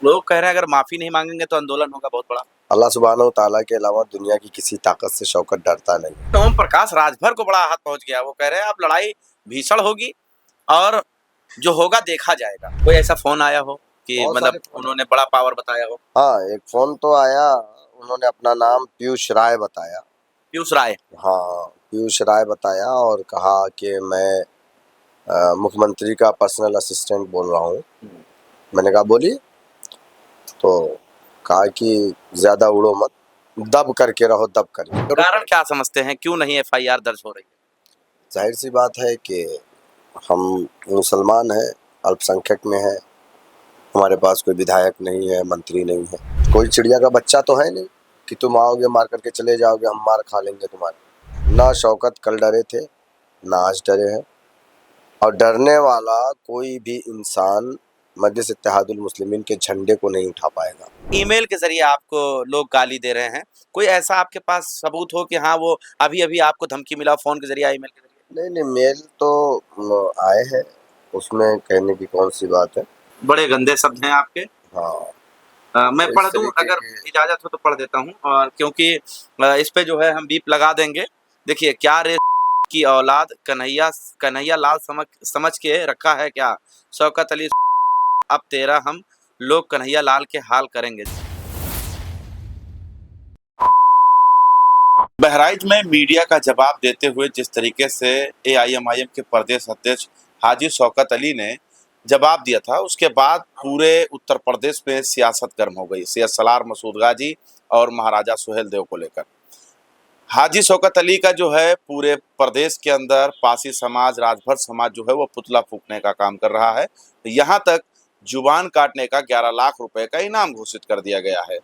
लोग कह रहे हैं अगर माफी नहीं मांगेंगे तो आंदोलन होगा बहुत बड़ा। अल्लाह सुब्हानहू तआला के अलावा दुनिया की किसी ताकत से शौकत डरता नहीं। तो ओम प्रकाश राजभर को बड़ा आहत पहुंच गया। वो कह रहे हैं अब लड़ाई भीषण होगी और जो होगा देखा जाएगा। कोई ऐसा फोन आया हो कि बहुत मतलब सारे फोन उन्होंने बड़ा पावर बताया हो? हाँ, एक फोन तो आया, उन्होंने अपना नाम पीयूष राय बताया। पीयूष राय। हाँ, पीयूष राय बताया और कहा कि मैं मुख्यमंत्री का पर्सनल असिस्टेंट बोल रहा हूँ। मैंने कहा बोलिए, तो कहा कि ज्यादा उड़ो मत, दब करके रहो, दब करके। कारण क्या समझते हैं, क्यों नहीं एफआईआर दर्ज हो रही है? जाहिर सी बात है कि हम मुसलमान हैं, अल्पसंख्यक में हैं, हमारे पास कोई विधायक नहीं है, मंत्री नहीं है, कोई चिड़िया का बच्चा तो है नहीं कि तुम आओगे मार करके चले जाओगे, हम मार खा लेंगे तुम्हारे। ना शौकत कल डरे थे, ना आज डरे हैं, और डरने वाला कोई भी इंसान मजलिस इत्तेहादुल मुस्लिमीन के झंडे को नहीं उठा पाएगा। ईमेल के जरिए आपको लोग गाली दे रहे हैं, कोई ऐसा आपके पास सबूत हो कि हाँ वो अभी अभी आपको धमकी मिला फोन के जरिए, ईमेल के जरिए? नहीं, मेल तो आए हैं, उसमें कहने की कौन सी बात है। बड़े गंदे शब्द हैं आपके। हाँ, मैं तो पढ़ इस दूं तरीके अगर के इजाजत हो तो पढ़ देता हूं, और क्योंकि इस पे जो है हम बीप लगा देंगे। देखिए, क्या रे की औलाद कन्हैया कन्हैया लाल समझ समझ के रखा है क्या? शौकत अली, अब तेरा हम लोग कन्हैया लाल के हाल करेंगे। बहराइच में मीडिया का जवाब देते हुए जिस तरीके से एआईएमआईएम के प्रदेश अध्यक्ष हाजी शौकत अली ने जवाब दिया था, उसके बाद पूरे उत्तर प्रदेश में सियासत गर्म हो गई। सैयद सलार मसूद गाजी और महाराजा सुहेल देव को लेकर हाजी शौकत अली का जो है पूरे प्रदेश के अंदर पासी समाज, राजभर समाज जो है वो पुतला फूकने का काम कर रहा है। यहाँ तक जुबान काटने का 11 लाख रुपए का इनाम घोषित कर दिया गया है,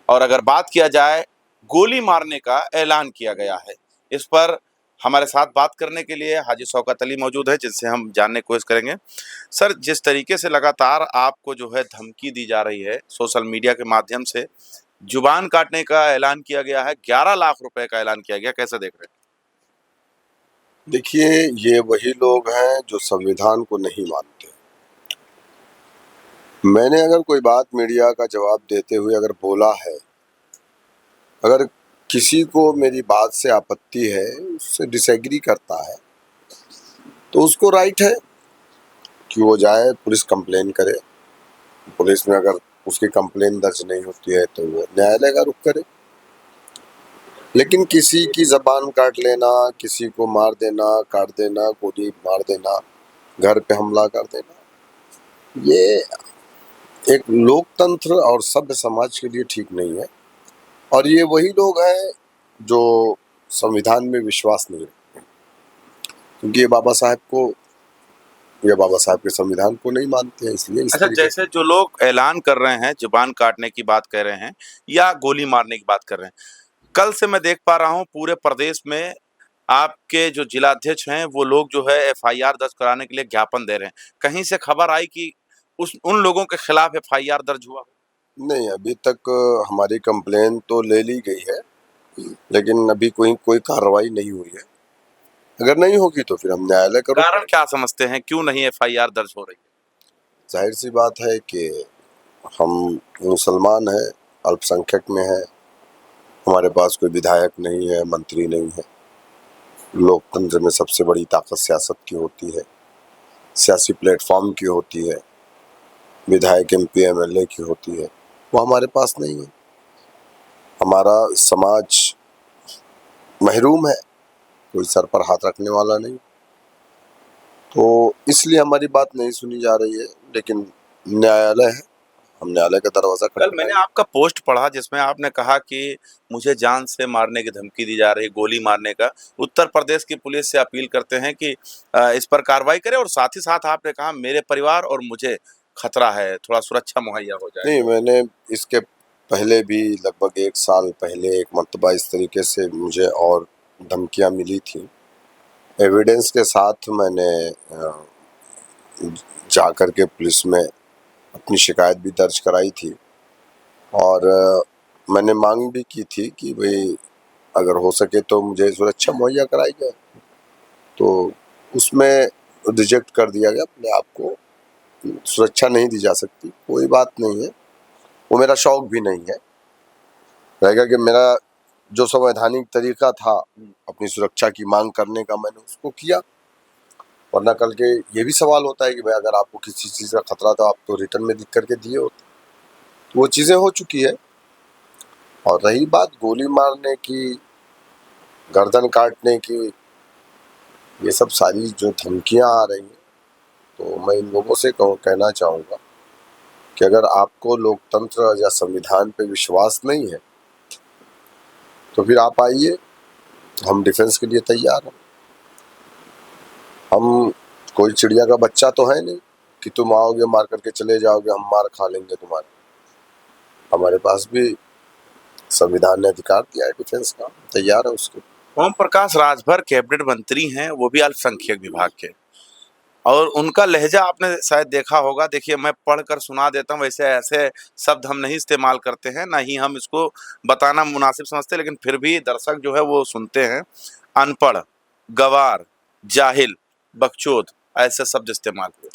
और अगर बात किया जाए गोली मारने का ऐलान किया गया है। इस पर हमारे साथ बात करने के लिए हाजी शौकत अली मौजूद है, जिनसे हम जानने की कोशिश करेंगे। सर, जिस तरीके से लगातार आपको जो है धमकी दी जा रही है सोशल मीडिया के माध्यम से, जुबान काटने का ऐलान किया गया है, 11 लाख रुपए का ऐलान किया गया, कैसे देख रहे हैं? देखिए, ये वही लोग हैं जो संविधान को नहीं मानते। मैंने अगर कोई बात मीडिया का जवाब देते हुए अगर बोला है, अगर किसी को मेरी बात से आपत्ति है, उससे डिसएग्री करता है, तो उसको राइट है कि वो जाए पुलिस कंप्लेन करे। पुलिस में अगर उसकी कंप्लेन दर्ज नहीं होती है तो वो न्यायालय का रुख करे। लेकिन किसी की जबान काट लेना, किसी को मार देना, काट देना, गोली मार देना, घर पे हमला कर देना, ये एक लोकतंत्र और सभ्य समाज के लिए ठीक नहीं है। और ये वही लोग हैं जो संविधान में विश्वास नहीं रखते, क्योंकि ये बाबा साहब के संविधान को नहीं मानते हैं, इसलिए इस अच्छा, तरीके जैसे जो लोग ऐलान कर रहे हैं, जुबान काटने की बात कर रहे हैं या गोली मारने की बात कर रहे हैं, कल से मैं देख पा रहा हूँ पूरे प्रदेश में आपके जो जिलाध्यक्ष हैं वो लोग जो है एफआईआर दर्ज कराने के लिए ज्ञापन दे रहे हैं। कहीं से खबर आई कि उस उन लोगों के खिलाफ एफआईआर दर्ज हुआ? नहीं, अभी तक हमारी कंप्लेन तो ले ली गई है, लेकिन अभी कोई कार्रवाई नहीं हुई है। अगर नहीं होगी तो फिर हम न्यायालय का रुख कारण करेंगे। क्या समझते हैं, क्यों नहीं एफआईआर दर्ज हो रही है? जाहिर सी बात है कि हम मुसलमान हैं, अल्पसंख्यक में हैं, हमारे पास कोई विधायक नहीं है, मंत्री नहीं है। लोकतंत्र में सबसे बड़ी ताकत सियासत की होती है, सियासी प्लेटफॉर्म की होती है, विधायक एमपी एमएलए की होती है, वो हमारे पास नहीं है। हमारा समाज महरूम है, कोई सर पर हाथ रखने वाला नहीं, तो इसलिए हमारी बात नहीं सुनी जा रही है। लेकिन न्यायालय है, हम न्यायालय का दरवाजा कल मैंने खटखटाएंगे। आपका पोस्ट पढ़ा जिसमें आपने कहा कि मुझे जान से मारने की धमकी दी जा रही, गोली मारने का। उत्तर प्रदेश की पुलिस से अपील करते हैं कि इस पर कार्रवाई करे, और साथ ही साथ आपने कहा मेरे परिवार और मुझे खतरा है, थोड़ा सुरक्षा मुहैया हो जाए। नहीं, मैंने इसके पहले भी लगभग 1 साल पहले एक मर्तबा इस तरीके से मुझे और धमकियाँ मिली थी। एविडेंस के साथ मैंने जा कर के पुलिस में अपनी शिकायत भी दर्ज कराई थी, और मैंने मांग भी की थी कि भाई अगर हो सके तो मुझे सुरक्षा मुहैया कराई जाए, तो उसमें रिजेक्ट कर दिया गया। अपने आप को सुरक्षा नहीं दी जा सकती, कोई बात नहीं है। वो मेरा शौक भी नहीं है। रहेगा कि मेरा जो संवैधानिक तरीका था अपनी सुरक्षा की मांग करने का, मैंने उसको किया। वरना कल के ये भी सवाल होता है कि भाई अगर आपको किसी चीज़ का खतरा था, आप तो रिटर्न में लिख करके दिए होते। तो वो चीज़ें हो चुकी है। और रही बात गोली मारने की, गर्दन काटने की, ये सब सारी जो धमकियां आ रही हैं, तो मैं इन लोगों से कहना चाहूँगा कि अगर आपको लोकतंत्र या संविधान पे विश्वास नहीं है तो फिर आप आइए, हम डिफेंस के लिए तैयार हैं। हम कोई चिड़िया का बच्चा तो है नहीं कि तुम आओगे मार करके चले जाओगे, हम मार खा लेंगे तुम्हारे। हमारे पास भी संविधान ने अधिकार दिया है डिफेंस का, तैयार है उसके। ओम प्रकाश राजभर कैबिनेट मंत्री हैं, वो भी अल्पसंख्यक विभाग के, और उनका लहजा आपने शायद देखा होगा। देखिए, मैं पढ़कर सुना देता हूँ, वैसे ऐसे शब्द हम नहीं इस्तेमाल करते हैं, ना ही हम इसको बताना मुनासिब समझते, लेकिन फिर भी दर्शक जो है वो सुनते हैं। अनपढ़, गवार, जाहिल, बकचोद, ऐसे शब्द इस्तेमाल हुए।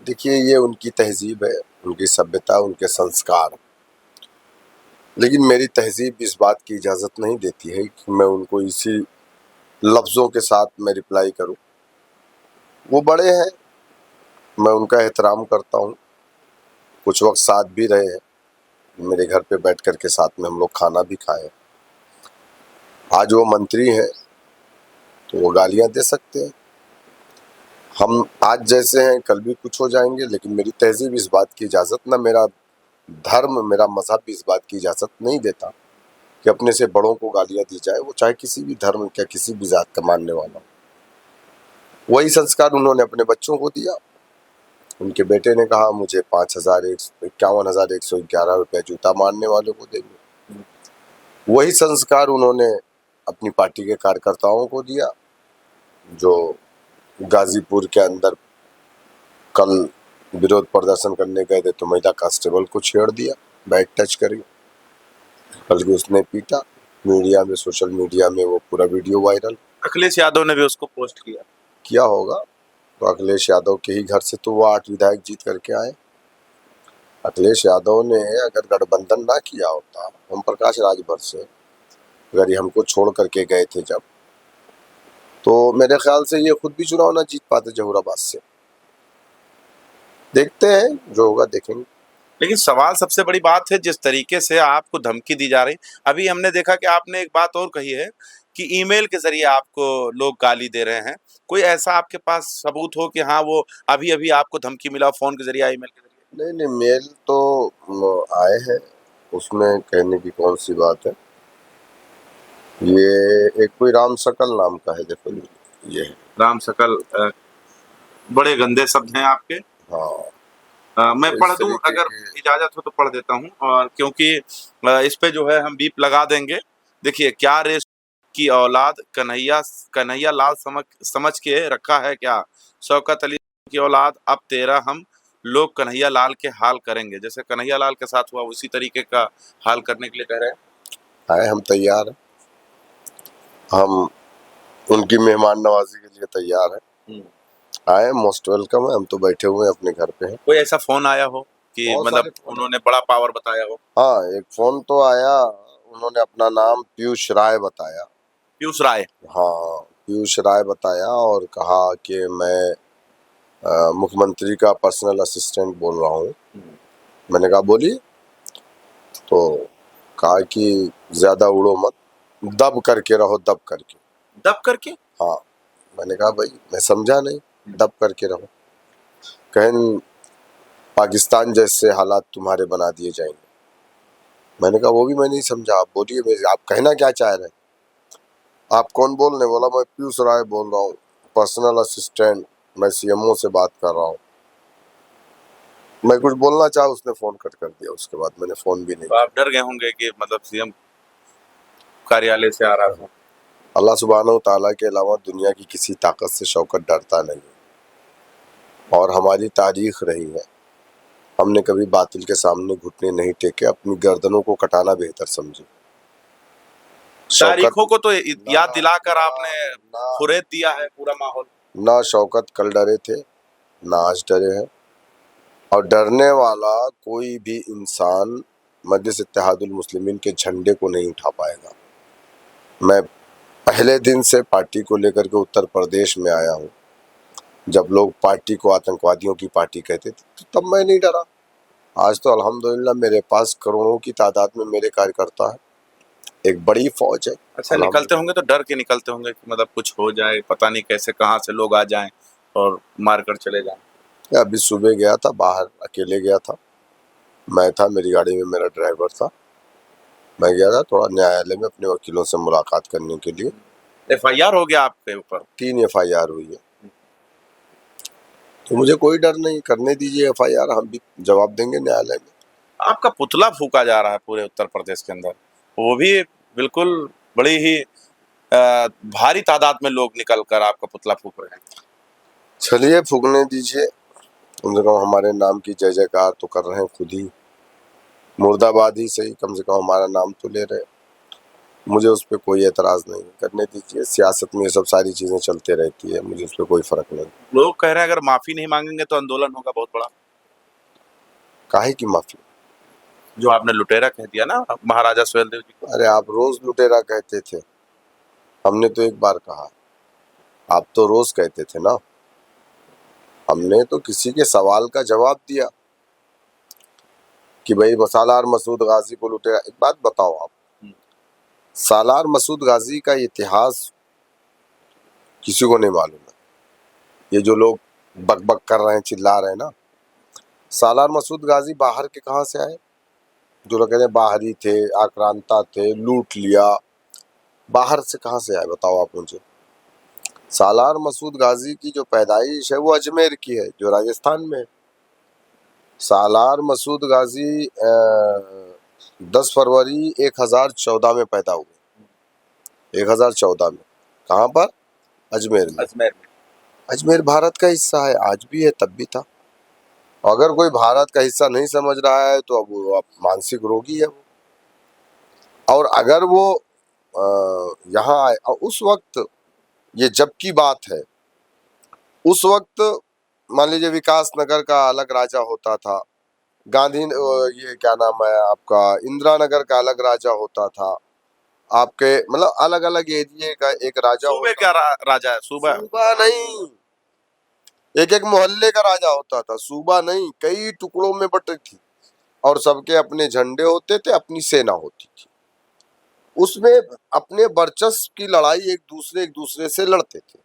देखिए, ये उनकी तहजीब है, उनकी सभ्यता, उनके संस्कार। लेकिन मेरी तहजीब इस बात की इजाज़त नहीं देती है कि मैं उनको इसी लफ्ज़ों के साथ मैं रिप्लाई करूं। वो बड़े हैं, मैं उनका एहतराम करता हूं, कुछ वक्त साथ भी रहे हैं, मेरे घर पे बैठ कर के साथ में हम लोग खाना भी खाए। आज वो मंत्री हैं तो वो गालियां दे सकते हैं। हम आज जैसे हैं कल भी कुछ हो जाएंगे, लेकिन मेरी तहजीब इस बात की इजाज़त, ना मेरा धर्म, मेरा मजहब भी इस बात की इजाज़त नहीं देता कि अपने से बड़ों को गालियां दी जाए, वो चाहे किसी भी धर्म या किसी भी जात का मानने वाला हो। वही संस्कार उन्होंने अपने बच्चों को दिया। उनके बेटे ने कहा मुझे 51,111 रुपये जूता मारने वालों को देंगे। वही संस्कार उन्होंने अपनी पार्टी के कार्यकर्ताओं को दिया, जो गाजीपुर के अंदर कल विरोध प्रदर्शन करने गए थे तो महिला कांस्टेबल को छेड़ दिया, बैग टच करी, बल्कि उसने पीटा। मीडिया में, सोशल मीडिया में वो पूरा वीडियो वायरल। अखिलेश यादव ने भी उसको पोस्ट किया होगा, तो अखिलेश यादव के ही घर से तो वो 8 विधायक जीत करके आए। अखिलेश यादव ने अगर गठबंधन ना किया होता ओम प्रकाश राजभर से, अगर ये हमको छोड़ करके गए थे जब, तो मेरे ख्याल से ये खुद भी चुनाव ना जीत पाते जहूराबाद से। देखते हैं, जो होगा देखेंगे। लेकिन सवाल सबसे बड़ी बात है, जिस तरीके से आपको धमकी दी जा रही। अभी हमने देखा कि आपने एक बात और कही है कि ईमेल के जरिए आपको लोग गाली दे रहे हैं। कोई ऐसा आपके पास सबूत हो कि हाँ, वो अभी अभी आपको धमकी मिला फोन के जरिए, ईमेल के जरिए? नहीं, मेल तो आए हैं, उसमें कहने की कौन सी बात है। ये एक कोई राम सकल नाम का है, देखो ये है। राम सकल, बड़े गंदे शब्द हैं आपके। हाँ, मैं तो पढ़ इस दूं, तरीके अगर के। इजाजत हो तो पढ़ देता हूं, और क्योंकि इस पे जो है हम बीप लगा देंगे। देखिए, क्या रे की औलाद, कन्हैया कन्हैया लाल समझ समझ के रखा है क्या? शौकत अली की औलाद, अब तेरा हम लोग कन्हैया लाल के हाल करेंगे। जैसे कन्हैया लाल के साथ हुआ, उसी तरीके का हाल करने के लिए कह रहे हैं। आए, हम तैयार हैं, हम उनकी मेहमान नवाजी के लिए तैयार हैं। आए, मोस्ट वेलकम है, हम तो बैठे हुए हैं अपने घर पे हैं। कोई ऐसा फोन आया हो कि बहुत मतलब सारे फोन उन्होंने बड़ा पावर बताया हो? हाँ, एक फोन तो आया, उन्होंने अपना नाम पीयूष राय बताया। पीयूष राय? हाँ, पीयूष राय बताया और कहा कि मैं मुख्यमंत्री का पर्सनल असिस्टेंट बोल रहा हूँ। मैंने कहा बोलिए, तो कहा कि ज्यादा उड़ो मत, दब करके रहो, दब करके। दब करके? हाँ, मैंने कहा भाई मैं समझा नहीं, दब करके रहो। कहें पाकिस्तान जैसे हालात तुम्हारे बना दिए जाएंगे। मैंने कहा वो भी मैं नहीं समझा, आप बोलिए, आप कहना क्या चाह रहे हैं? आप कौन बोल रहे? बोला मैं पीयूष राय बोल रहा हूँ, पर्सनल असिस्टेंट, मैं सीएमओ से बात कर रहा हूँ। मैं कुछ बोलना चाहा, उसने फोन कट कर दिया। उसके बाद मैंने फोन भी नहीं तो आप डर गए होंगे कि मतलब सीएम कार्यालय से आ रहा था। अल्लाह सुब्हानहू तआला के अलावा दुनिया की किसी ताकत से शौकत डरता नहीं, और हमारी तारीख रही है, हमने कभी बातिल के सामने घुटने नहीं टेके, अपनी गर्दनों को कटाना बेहतर समझे। तारीखों को तो याद दिलाकर आपने फुरेद दिया है पूरा माहौल। ना शौकत कल डरे थे, ना आज डरे हैं। और डरने वाला कोई भी इंसान मजलिस इत्तेहादुल मुस्लिमीन के झंडे को नहीं उठा पाएगा। मैं पहले दिन से पार्टी को लेकर के उत्तर प्रदेश में आया हूँ। जब लोग पार्टी को आतंकवादियों की पार्टी कहते थे तो तब मैं नहीं डरा। आज तो अल्हम्दुलिल्लाह मेरे पास करोड़ों की तादाद में मेरे कार्यकर्ता है, एक बड़ी फौज है। अच्छा, निकलते होंगे तो डर के निकलते होंगे कि मतलब कुछ हो जाए, पता नहीं कैसे कहाँ से लोग आ जाएं और मार कर चले जाएं। अभी सुबह गया था, बाहर अकेले गया था, मैं था, मेरी गाड़ी में मेरा ड्राइवर था। मैं गया था थोड़ा न्यायालय में अपने वकीलों से मुलाकात करने के लिए। FIR हो गया आपके ऊपर? 3 FIR हुई है, तो मुझे कोई डर नहीं, करने दीजिए FIR, हम भी जवाब देंगे न्यायालय में। आपका पुतला फूका जा रहा है पूरे उत्तर प्रदेश के अंदर, वो भी बिल्कुल बड़ी ही भारी तादाद में लोग निकल कर आपका पुतला फूक रहे हैं। चलिए फूकने दीजिए, कम से कम हमारे नाम की जय जयकार तो कर रहे हैं खुद ही, मुर्दाबाद ही सही, कम से कम हमारा नाम तो ले रहे। मुझे उस पर कोई एतराज़ नहीं, करने दीजिए। सियासत में ये सब सारी चीज़ें चलते रहती है, मुझे उस पर कोई फ़र्क नहीं। लोग कह रहे हैं अगर माफ़ी नहीं मांगेंगे तो आंदोलन होगा बहुत बड़ा। काहे की माफ़ी? जो आपने लुटेरा कह दिया ना महाराजा सुहेलदेव जी को। अरे आप रोज़ लुटेरा कहते थे, हमने तो एक बार कहा, आप तो रोज़ कहते थे ना। हमने तो किसी के सवाल का जवाब दिया कि भाई सालार मसूद गाजी को लुटेरा। एक बात बताओ आप, सालार मसूद गाजी का इतिहास किसी को नहीं मालूम है। ये जो लोग बकबक कर रहे हैं, चिल्ला रहे हैं ना, सालार मसूद गाजी बाहर के कहाँ से आए? जो लोग कहते हैं बाहरी थे, आक्रांता थे, लूट लिया, बाहर से कहाँ से आए बताओ आप मुझे। सालार मसूद गाजी की जो पैदाइश है वो अजमेर की है, जो राजस्थान में है। सालार मसूद गाजी 10 फरवरी 1014 में पैदा हुए। 1014 में कहाँ पर? अजमेर में। अजमेर भारत का हिस्सा है, आज भी है, तब भी था। अगर कोई भारत का हिस्सा नहीं समझ रहा है तो अब वो मानसिक रोगी है वो। और अगर वो यहाँ आए, और उस वक्त ये जब की बात है, उस वक्त मान लीजिए विकास नगर का अलग राजा होता था, गांधी ये क्या नाम है आपका, इंदिरा नगर का अलग राजा होता था, आपके मतलब अलग अलग एरिया का एक राजा। सूबे क्या राजा है? सूबा नहीं, एक एक मोहल्ले का राजा होता था, सूबा नहीं, कई टुकड़ों में बटी थी और सबके अपने झंडे होते थे, अपनी सेना होती थी। उसमें अपने वर्चस्व की लड़ाई एक दूसरे से लड़ते थे।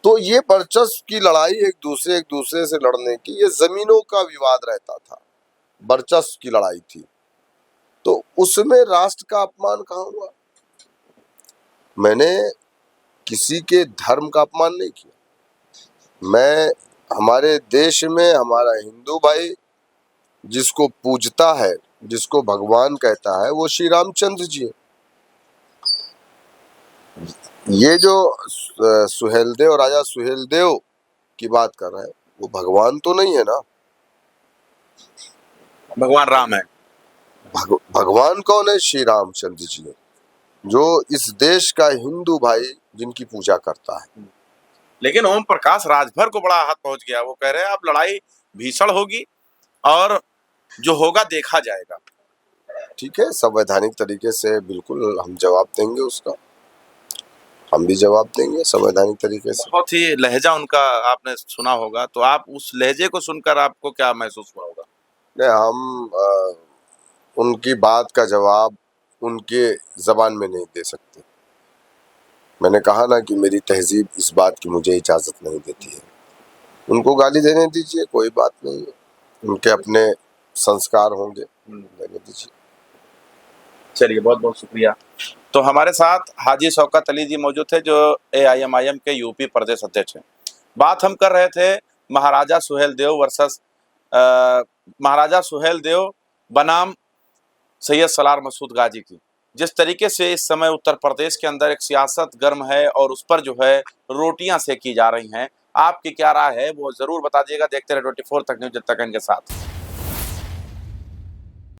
तो ये वर्चस्व की लड़ाई एक दूसरे से लड़ने की, ये जमीनों का विवाद रहता था, वर्चस्व की लड़ाई थी। तो उसमें राष्ट्र का अपमान कहाँ हुआ? मैंने किसी के धर्म का अपमान नहीं किया। मैं हमारे देश में हमारा हिंदू भाई जिसको पूजता है, जिसको भगवान कहता है, वो श्री रामचंद्र जी है। ये जो सुहेलदेव, राजा सुहेलदेव की बात कर रहे हैं, वो भगवान तो नहीं है ना। भगवान राम है। भगवान कौन है? श्री रामचंद्र जी है, जो इस देश का हिंदू भाई जिनकी पूजा करता है। लेकिन ओम प्रकाश राजभर को बड़ा आहत पहुंच गया। वो कह रहे हैं अब लड़ाई भीषण होगी और जो होगा देखा जाएगा। ठीक है, संवैधानिक तरीके से बिल्कुल हम जवाब देंगे उसका, हम भी जवाब देंगे संवैधानिक तरीके से। बहुत ही लहजा उनका आपने सुना होगा, तो आप उस लहजे को सुनकर आपको क्या महसूस हुआ होगा? नहीं, हम उनकी बात का जवाब उनके जबान में नहीं दे सकते। मैंने कहा ना कि मेरी तहजीब इस बात की मुझे इजाज़त नहीं देती है। उनको गाली देने दीजिए, कोई बात नहीं है, उनके अपने संस्कार होंगे, देने दीजिए। चलिए, बहुत बहुत शुक्रिया। तो हमारे साथ हाजी शौकत अली जी मौजूद थे, जो AIMIM के यूपी प्रदेश अध्यक्ष हैं। बात हम कर रहे थे महाराजा सुहेलदेव वर्सेस महाराजा सुहेलदेव बनाम सैयद सलार मसूद गाजी की। जिस तरीके से इस समय उत्तर प्रदेश के अंदर एक सियासत गर्म है और उस पर जो है रोटियां सेकी जा रही हैं, आपकी क्या राय है वो जरूर बता दीजिएगा। देखते रहे 24 तक न्यूज़, जब तक इनके साथ।